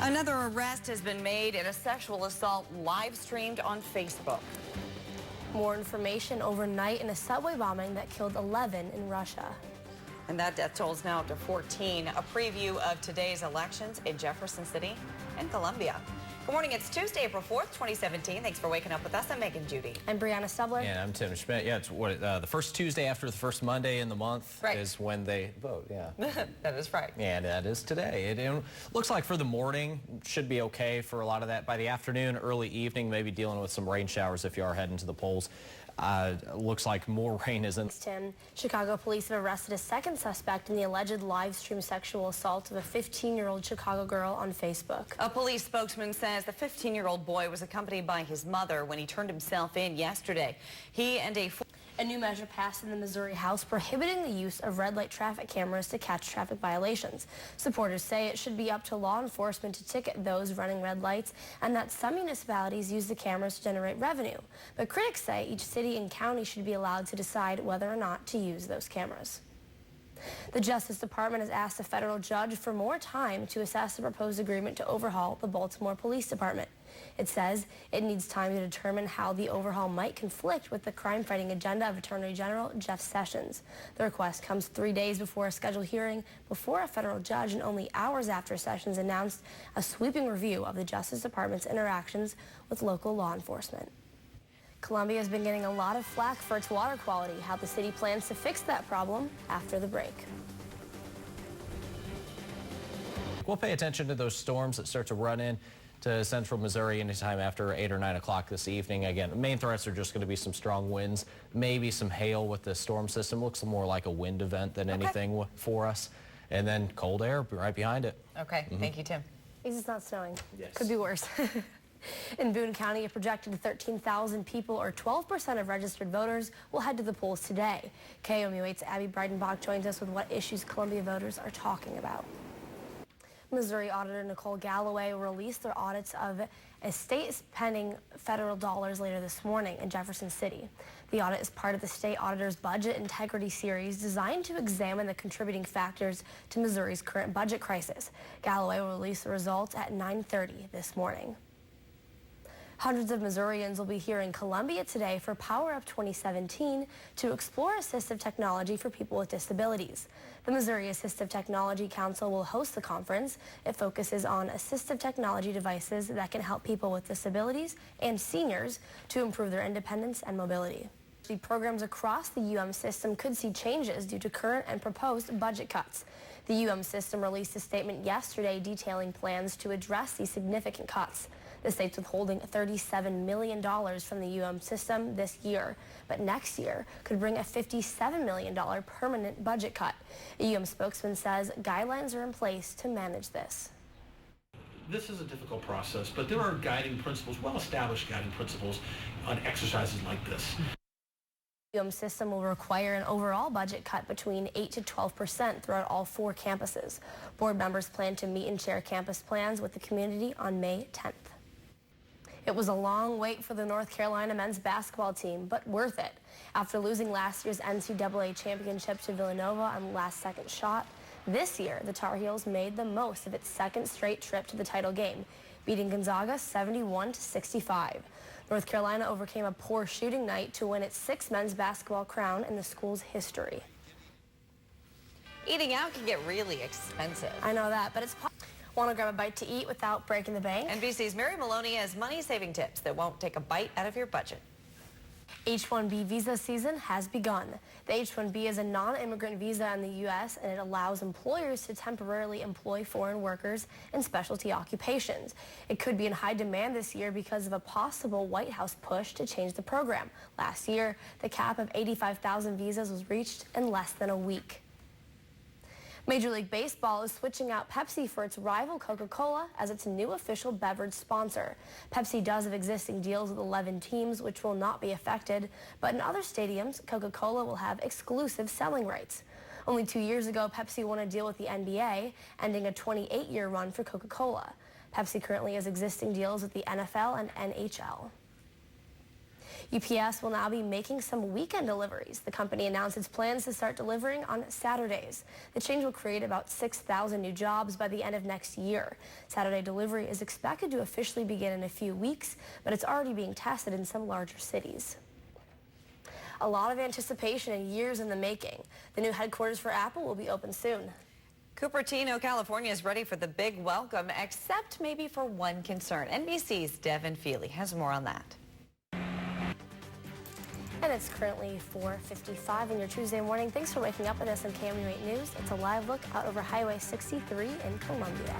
Another arrest has been made in a sexual assault live streamed on Facebook. More information overnight in a subway bombing that killed 11 in Russia. And that death toll is now up to 14. A preview of today's elections in Jefferson City and Columbia. Good morning. It's Tuesday, April 4th, 2017. Thanks for waking up with us. I'm Megan Judy. I'm Brianna Stubler. And I'm Tim Schmidt. Yeah, it's the first Tuesday after the first Monday in the month is when they vote. Yeah, that is right. And that is today. It looks like for the morning should be okay for a lot of that. By the afternoon, early evening, maybe dealing with some rain showers if you are heading to the polls. Looks like more rain isn't. Tim, Chicago police have arrested a second suspect in the alleged live stream sexual assault of a 15-year-old Chicago girl on Facebook. A police spokesman says the 15-year-old boy was accompanied by his mother when he turned himself in yesterday. He and A new measure passed in the Missouri House prohibiting the use of red light traffic cameras to catch traffic violations. Supporters say it should be up to law enforcement to ticket those running red lights, and that some municipalities use the cameras to generate revenue. But critics say each city and county should be allowed to decide whether or not to use those cameras. The Justice Department has asked a federal judge for more time to assess the proposed agreement to overhaul the Baltimore Police Department. It says it needs time to determine how the overhaul might conflict with the crime-fighting agenda of Attorney General Jeff Sessions. The request comes 3 days before a scheduled hearing before a federal judge and only hours after Sessions announced a sweeping review of the Justice Department's interactions with local law enforcement. Columbia has been getting a lot of flack for its water quality. How the city plans to fix that problem after the break. We'll pay attention to those storms that start to run in to central Missouri anytime after 8 or 9 o'clock this evening. Again, the main threats are just going to be some strong winds, maybe some hail with the storm system. Looks more like a wind event than anything for us. And then cold air right behind it. Okay, Thank you, Tim. At least it's not snowing. Yes. Could be worse. In Boone County, a projected 13,000 people, or 12% of registered voters, will head to the polls today. KOMU 8's Abby Breidenbach joins us with what issues Columbia voters are talking about. Missouri Auditor Nicole Galloway will release their audits of estates pending federal dollars later this morning in Jefferson City. The audit is part of the state auditor's budget integrity series designed to examine the contributing factors to Missouri's current budget crisis. Galloway will release the results at 9:30 this morning. Hundreds of Missourians will be here in Columbia today for Power Up 2017 to explore assistive technology for people with disabilities. The Missouri Assistive Technology Council will host the conference. It focuses on assistive technology devices that can help people with disabilities and seniors to improve their independence and mobility. The programs across the UM system could see changes due to current and proposed budget cuts. The UM system released a statement yesterday detailing plans to address these significant cuts. The state's withholding $37 million from the UM system this year, but next year could bring a $57 million permanent budget cut. A UM spokesman says guidelines are in place to manage this. This is a difficult process, but there are guiding principles, well-established guiding principles on exercises like this. The UM system will require an overall budget cut between 8 to 12% throughout all 4 campuses. Board members plan to meet and share campus plans with the community on May 10th. It was a long wait for the North Carolina men's basketball team, but worth it. After losing last year's NCAA championship to Villanova on the last-second shot, this year the Tar Heels made the most of its second straight trip to the title game, beating Gonzaga 71-65. North Carolina overcame a poor shooting night to win its 6th men's basketball crown in the school's history. Eating out can get really expensive. I know that, but it's possible. Want to grab a bite to eat without breaking the bank? NBC's Mary Maloney has money-saving tips that won't take a bite out of your budget. H-1B visa season has begun. The H-1B is a non-immigrant visa in the U.S. and it allows employers to temporarily employ foreign workers in specialty occupations. It could be in high demand this year because of a possible White House push to change the program. Last year, the cap of 85,000 visas was reached in less than a week. Major League Baseball is switching out Pepsi for its rival Coca-Cola as its new official beverage sponsor. Pepsi does have existing deals with 11 teams, which will not be affected, but in other stadiums, Coca-Cola will have exclusive selling rights. Only 2 years ago, Pepsi won a deal with the NBA, ending a 28-year run for Coca-Cola. Pepsi currently has existing deals with the NFL and NHL. UPS will now be making some weekend deliveries. The company announced its plans to start delivering on Saturdays. The change will create about 6,000 new jobs by the end of next year. Saturday delivery is expected to officially begin in a few weeks, but it's already being tested in some larger cities. A lot of anticipation and years in the making. The new headquarters for Apple will be open soon. Cupertino, California is ready for the big welcome, except maybe for one concern. NBC's Devin Feely has more on that. And it's currently 4:55 in your Tuesday morning. Thanks for waking up with us on KOMU 8 News. It's a live look out over Highway 63 in Columbia.